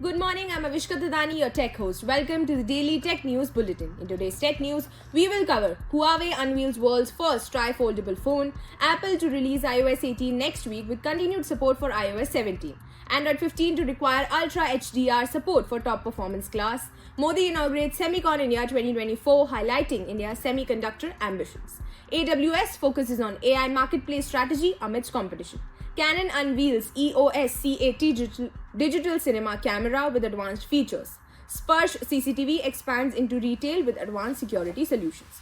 Good morning, I'm Avishka Thadani, your tech host. Welcome to the Daily Tech News Bulletin. In today's tech news, we will cover Huawei unveils world's first tri-foldable phone, Apple to release iOS 18 next week with continued support for iOS 17, Android 15 to require Ultra HDR support for top performance class, Modi inaugurates Semicon India 2024 highlighting India's semiconductor ambitions, AWS focuses on AI marketplace strategy amidst competition. Canon unveils EOS C80 digital cinema camera with advanced features. Sparsh CCTV expands into retail with advanced security solutions.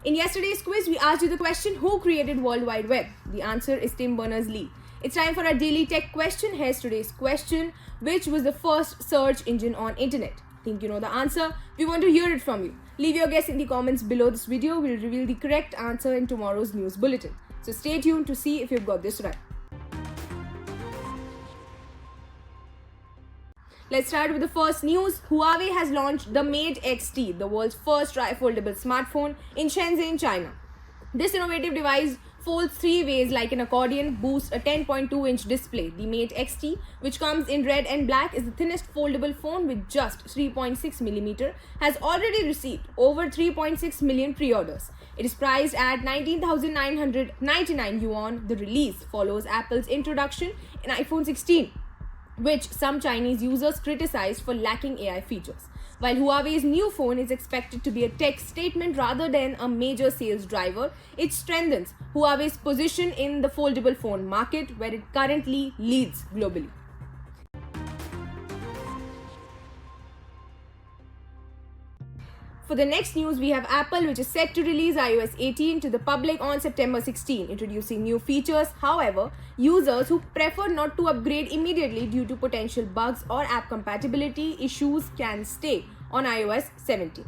In yesterday's quiz, we asked you the question, who created World Wide Web? The answer is Tim Berners-Lee. It's time for our daily tech question. Here's today's question. Which was the first search engine on internet? Think you know the answer? We want to hear it from you. Leave your guess in the comments below this video. We'll reveal the correct answer in tomorrow's news bulletin. So stay tuned to see if you've got this right. Let's start with the first news. Huawei has launched the Mate X-T, the world's first tri-foldable smartphone in Shenzhen, China. This innovative device folds three ways like an accordion, boosts a 10.2-inch display. The Mate X-T, which comes in red and black, is the thinnest foldable phone with just 3.6mm, has already received over 3.6 million pre-orders. It is priced at 19,999 yuan. The release follows Apple's introduction in iPhone 16, which some Chinese users criticized for lacking AI features. While Huawei's new phone is expected to be a tech statement rather than a major sales driver, it strengthens Huawei's position in the foldable phone market, where it currently leads globally. For the next news, we have Apple, which is set to release iOS 18 to the public on September 16, introducing new features. However, users who prefer not to upgrade immediately due to potential bugs or app compatibility issues can stay on iOS 17.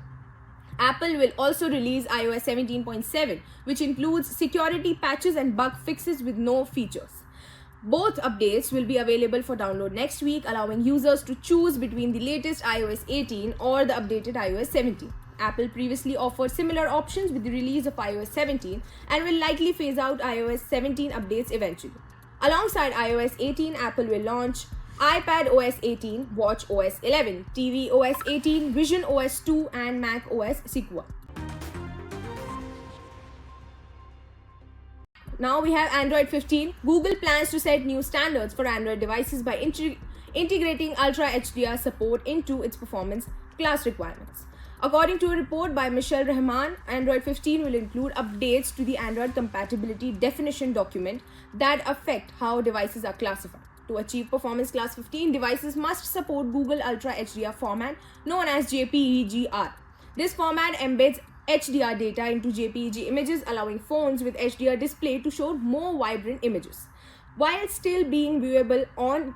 Apple will also release iOS 17.7, which includes security patches and bug fixes with no features. Both updates will be available for download next week, allowing users to choose between the latest iOS 18 or the updated iOS 17. Apple previously offered similar options with the release of iOS 17 and will likely phase out iOS 17 updates eventually. Alongside iOS 18, Apple will launch iPad OS 18, Watch OS 11, TV OS 18, Vision OS 2 and Mac OS Sequoia. Now we have Android 15. Google plans to set new standards for Android devices by integrating Ultra HDR support into its performance class requirements. According to a report by Michelle Rahman, Android 15 will include updates to the Android compatibility definition document that affect how devices are classified. To achieve performance class 15, devices must support Google Ultra HDR format known as JPEG-R. This format embeds HDR data into JPEG images, allowing phones with HDR display to show more vibrant images. While still being viewable on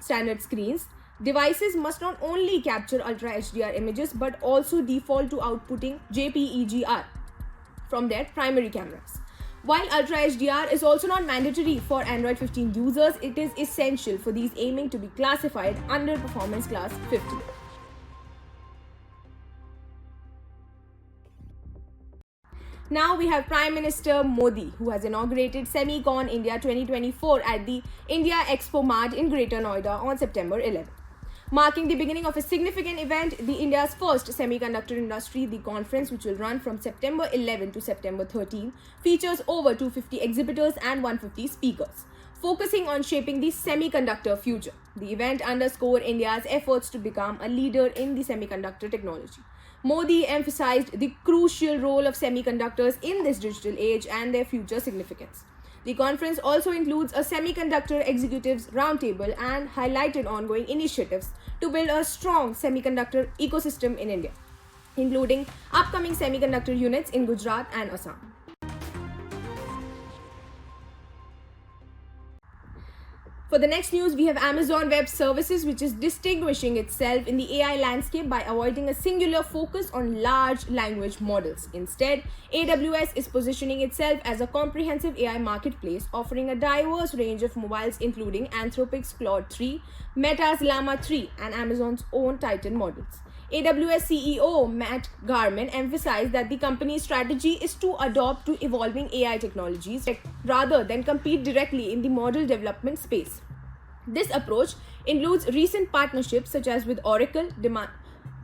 standard screens, devices must not only capture Ultra HDR images but also default to outputting JPEG-R from their primary cameras. While Ultra HDR is also not mandatory for Android 15 users, it is essential for these aiming to be classified under performance class 15. Now we have Prime Minister Modi, who has inaugurated Semicon India 2024 at the India Expo Mart in Greater Noida on September 11. Marking the beginning of a significant event, the India's first semiconductor industry, the conference, which will run from September 11 to September 13, features over 250 exhibitors and 150 speakers, focusing on shaping the semiconductor future. The event underscores India's efforts to become a leader in the semiconductor technology. Modi emphasized the crucial role of semiconductors in this digital age and their future significance. The conference also includes a semiconductor executives roundtable and highlighted ongoing initiatives to build a strong semiconductor ecosystem in India, including upcoming semiconductor units in Gujarat and Assam. For the next news, we have Amazon Web Services, which is distinguishing itself in the AI landscape by avoiding a singular focus on large language models. Instead, AWS is positioning itself as a comprehensive AI marketplace, offering a diverse range of mobiles including Anthropic's Claude 3, Meta's Llama 3, and Amazon's own Titan models. AWS CEO Matt Garman emphasized that the company's strategy is to adopt to evolving AI technologies rather than compete directly in the model development space. This approach includes recent partnerships such as with Oracle,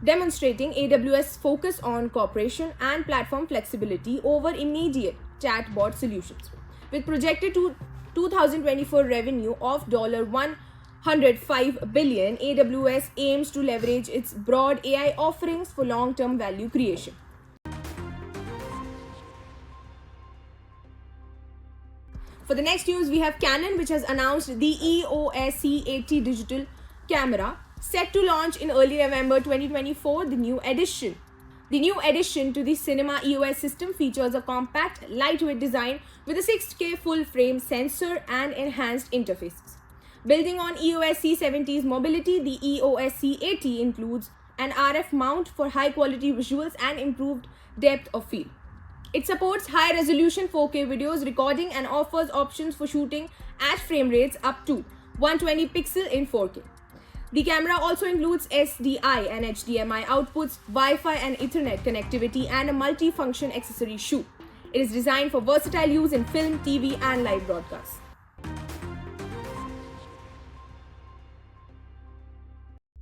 demonstrating AWS' focus on cooperation and platform flexibility over immediate chatbot solutions. With projected 2024 revenue of $105 billion, AWS aims to leverage its broad AI offerings for long-term value creation. For the next news, we have Canon, which has announced the EOS C80 digital camera, set to launch in early November 2024. The new addition to the Cinema EOS system features a compact, lightweight design with a 6K full-frame sensor and enhanced interfaces. Building on EOS C70's mobility, the EOS C80 includes an RF mount for high-quality visuals and improved depth of field. It supports high-resolution 4K videos recording and offers options for shooting at frame rates up to 120 pixels in 4K. The camera also includes SDI and HDMI outputs, Wi-Fi and Ethernet connectivity, and a multi-function accessory shoe. It is designed for versatile use in film, TV, and live broadcasts.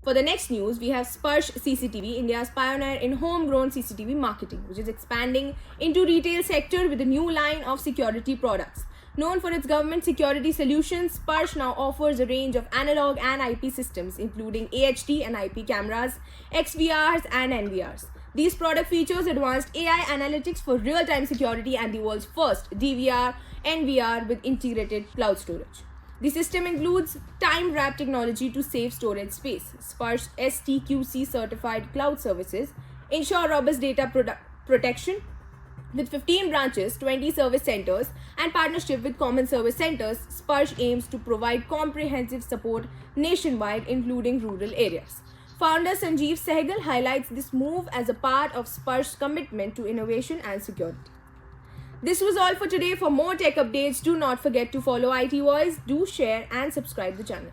For the next news, we have Sparsh CCTV, India's pioneer in homegrown CCTV marketing, which is expanding into retail sector with a new line of security products. Known for its government security solutions, Sparsh now offers a range of analog and IP systems, including AHD and IP cameras, XVRs, and NVRs. These product features advanced AI analytics for real-time security and the world's first DVR, NVR with integrated cloud storage. The system includes time-wrap technology to save storage space. Sparsh STQC certified cloud services ensure robust data protection. With 15 branches, 20 service centers, and partnership with common service centers, Sparsh aims to provide comprehensive support nationwide, including rural areas. Founder Sanjeev Sehgal highlights this move as a part of Sparsh's commitment to innovation and security. This was all for today. For more tech updates, do not forget to follow IT Voice, do share and subscribe the channel.